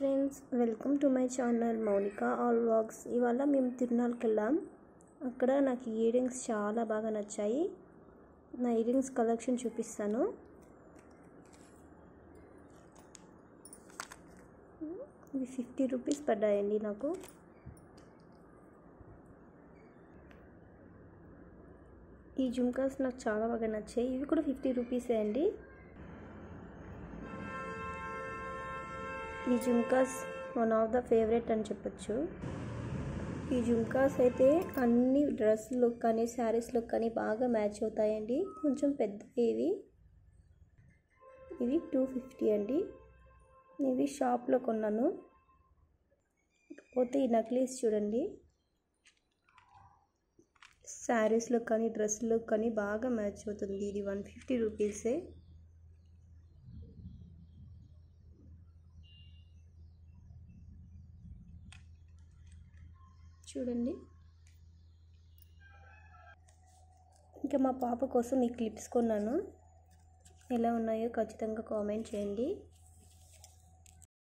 Friends, welcome to my channel Mounika all vlogs. ఇవాళ మేము తిరునాళ్ళకి వెళ్ళాం. అక్కడ నాకు ఇయర్ రింగ్స్ చాలా బాగా నచ్చాయి. నా ఇయర్ రింగ్స్ కలెక్షన్ చూపిస్తాను. ఇవి 50 రూపీస్ పడ్డాయండి నాకు. ఈ జుమ్కాస్ నాకు చాలా బాగా నచ్చాయి. ఇవి కూడా 50 రూపీసే అండి. ఈ jhumkas one of the favourite అని చెప్పచ్చు. ఈ జుమ్కాస్ అయితే అన్ని డ్రెస్లో కానీ శారీస్లో కానీ బాగా మ్యాచ్ అవుతాయండి. కొంచెం పెద్ద ఇవి 250 అండి. ఇవి షాప్లో కొన్నాను. పోతే ఈ నెక్లెస్ చూడండి, శారీస్లో కానీ డ్రెస్లో కానీ బాగా మ్యాచ్ అవుతుంది. ఇది 150 రూపీసే. చూడండి. ఇంకా మా పాప కోసం ఈ క్లిప్స్ కొన్నాను. ఎలా ఉన్నాయో ఖచ్చితంగా కామెంట్ చేయండి.